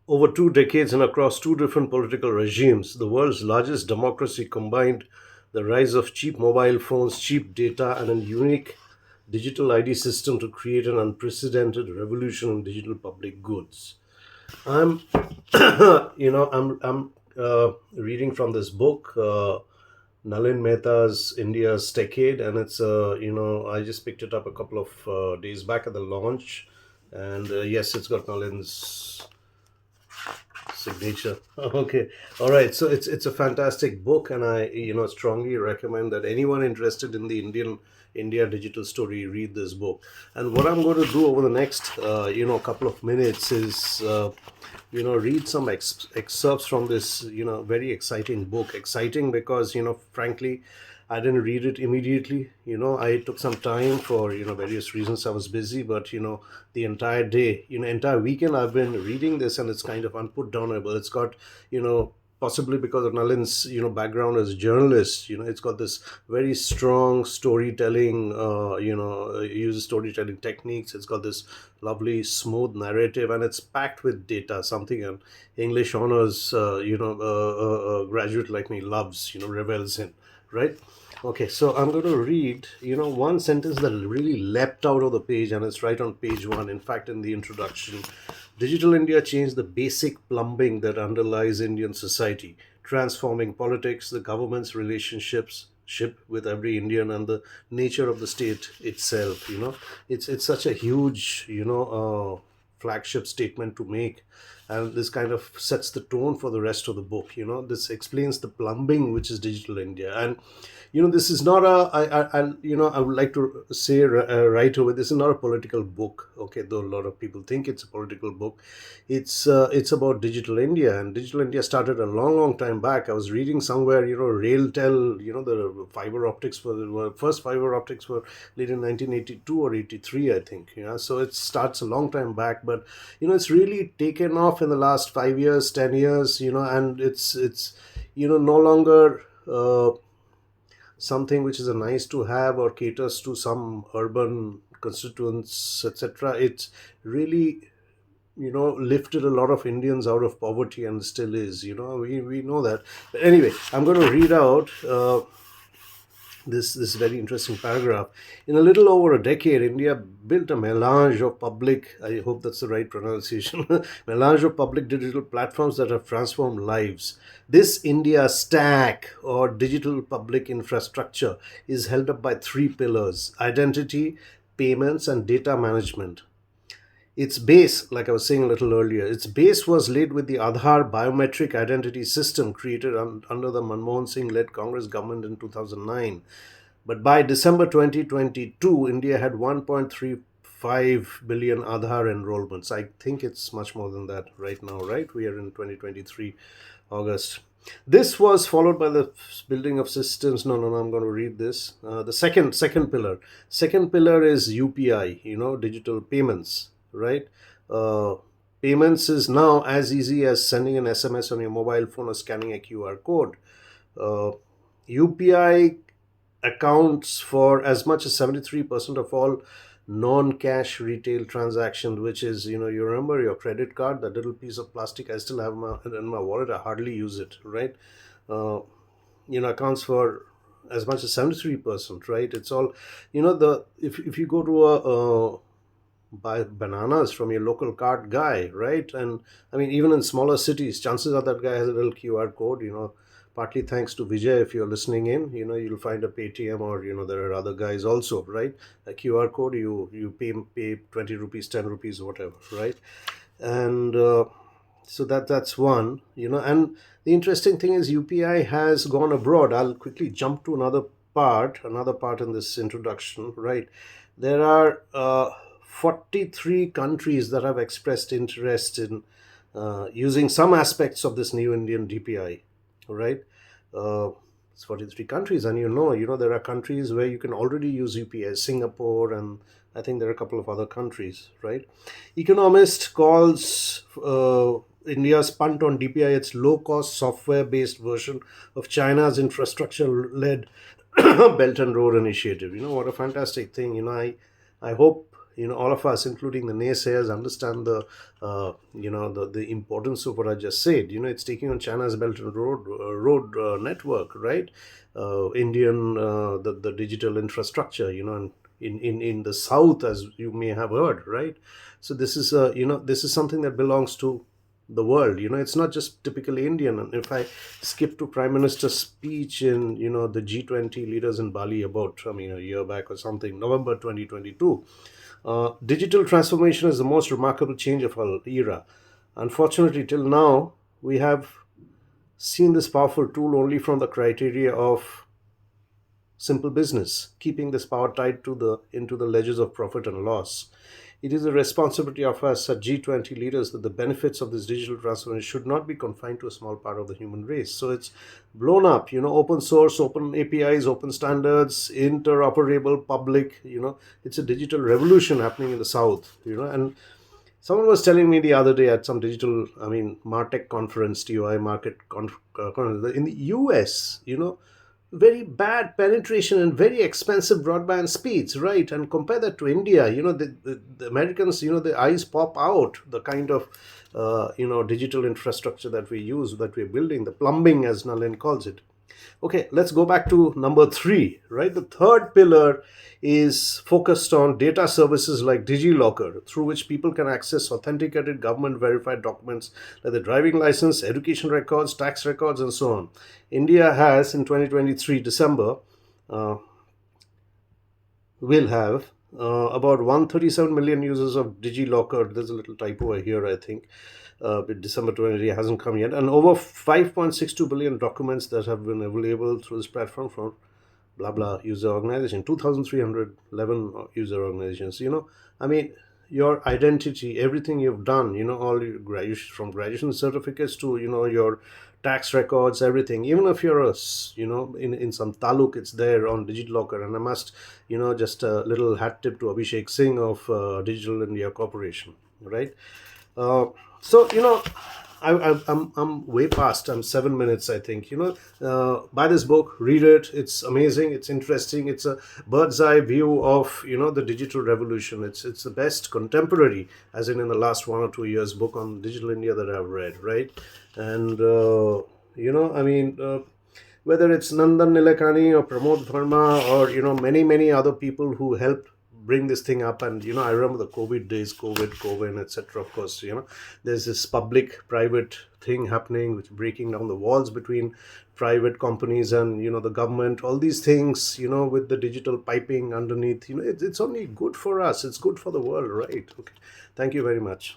Over 2 decades and across two different political regimes, the world's largest democracy combined the rise of cheap mobile phones, cheap data, and a unique digital ID system to create an unprecedented revolution in digital public goods. I'm, I'm reading from this book, Nalin Mehta's India's Techade, and I just picked it up a couple of days back at the launch, and yes, it's got Nalin's signature. Okay, all right. So it's a fantastic book, and I strongly recommend that anyone interested in the India digital story read this book. And what I'm going to do over the next couple of minutes is read some excerpts from this very exciting book. Exciting because frankly, I didn't read it immediately. I took some time for various reasons. I was busy, but the entire day, entire weekend, I've been reading this, and it's kind of unputdownable. It's got possibly because of Nalin's background as a journalist, it's got this very strong storytelling. Uses storytelling techniques. It's got this lovely smooth narrative, and it's packed with data. Something an English honors graduate like me loves. Revels in, right? Okay, so I'm going to read, one sentence that really leapt out of the page, and it's right on page one. In fact, in the introduction, Digital India changed the basic plumbing that underlies Indian society, transforming politics, the government's relationships ship with every Indian, and the nature of the state itself. It's such a huge flagship statement to make, and this kind of sets the tone for the rest of the book. This explains the plumbing which is Digital India. And this is not a I would like to say right away, this is not a political book, okay, though a lot of people think it's a political book. It's about Digital India, and Digital India started a long time back. I was reading somewhere, Railtel, the fiber optics were first fiber optics were laid in 1982 or 83, I think. So it starts a long time back, but it's really taken off in the last 5 years, 10 years, and it's no longer something which is a nice to have or caters to some urban constituents, etc. It's really lifted a lot of Indians out of poverty, and still is. We know that. But anyway, I'm going to read out this very interesting paragraph. In a little over a decade, India built a melange of public, I hope that's the right pronunciation, melange of public digital platforms that have transformed lives. This India stack, or digital public infrastructure, is held up by three pillars: identity, payments, and data management. Its base, like I was saying a little earlier, its base was laid with the Aadhaar biometric identity system created under the Manmohan Singh led Congress government in 2009. But by December 2022, India had 1.35 billion Aadhaar enrollments. I think it's much more than that right now, right? We are in 2023, August. This was followed by the building of systems. No, I'm going to read this. The second pillar. Second pillar is UPI, digital payments, right? Uh, Payments is now as easy as sending an SMS on your mobile phone or scanning a QR code. Uh, UPI accounts for as much as 73% of all non-cash retail transactions, which is, you remember your credit card, that little piece of plastic I still have in my wallet. I hardly use it, right? uh, Accounts for as much as 73%, right? It's all, the if you go to a buy bananas from your local cart guy, right? And I mean, even in smaller cities, chances are that guy has a little QR code, partly thanks to Vijay. If you're listening in, you'll find a Paytm, or, there are other guys also, right? A QR code, you pay 20 rupees, 10 rupees, whatever, right? And so that's one, and the interesting thing is UPI has gone abroad. I'll quickly jump to another part in this introduction, right? There are 43 countries that have expressed interest in using some aspects of this new Indian DPI, right? uh, it's 43 countries, and there are countries where you can already use UPI, Singapore, and I think there are a couple of other countries, right? Economist calls India's punt on DPI its low-cost software-based version of China's infrastructure-led Belt and Road Initiative. What a fantastic thing. I hope all of us, including the naysayers, understand the importance of what I just said. It's taking on China's Belt and Road network, right? Indian the digital infrastructure, and in the south, as you may have heard, right? So this is something that belongs to the world. It's not just typically Indian. And if I skip to Prime Minister's speech in the G20 leaders in Bali about, I mean, a year back or something, November 2022, digital transformation is the most remarkable change of our era. Unfortunately, till now, we have seen this powerful tool only from the criteria of simple business, keeping this power tied to the into the ledgers of profit and loss. It is the responsibility of us as G20 leaders that the benefits of this digital transformation should not be confined to a small part of the human race. So it's blown up, open source, open APIs, open standards, interoperable, public, it's a digital revolution happening in the South, and someone was telling me the other day at some digital, I mean, Martech conference, TOI market conference, in the US, very bad penetration and very expensive broadband speeds, right? And compare that to India, the Americans, the eyes pop out, the kind of, digital infrastructure that we use, that we're building, the plumbing, as Nalin calls it. Okay, let's go back to number three, right? The third pillar is focused on data services like DigiLocker, through which people can access authenticated government verified documents like the driving license, education records, tax records, and so on. India has, in 2023, December, uh, will have about 137 million users of DigiLocker. There's a little typo here, I think. But December 20 hasn't come yet, and over 5.62 billion documents that have been available through this platform from blah blah user organization, 2,311 user organizations. I mean, your identity, everything you've done, all your graduation, from graduation certificates to your tax records, everything. Even if you're in some taluk, it's there on DigiLocker. And I must, just a little hat tip to Abhishek Singh of Digital India Corporation, right? Uh, so I'm way past. I'm 7 minutes, I think. Buy this book, read it. It's amazing. It's interesting. It's a bird's eye view of the digital revolution. It's the best contemporary, as in the last 1 or 2 years, book on digital India that I've read. Right, and I mean. Whether it's Nandan Nilekani or Pramod Verma or many other people who helped bring this thing up. And I remember the COVID days, COVID, etc. Of course, there's this public private thing happening, which breaking down the walls between private companies and the government, all these things, with the digital piping underneath. It's only good for us, it's good for the world, right? Okay, thank you very much.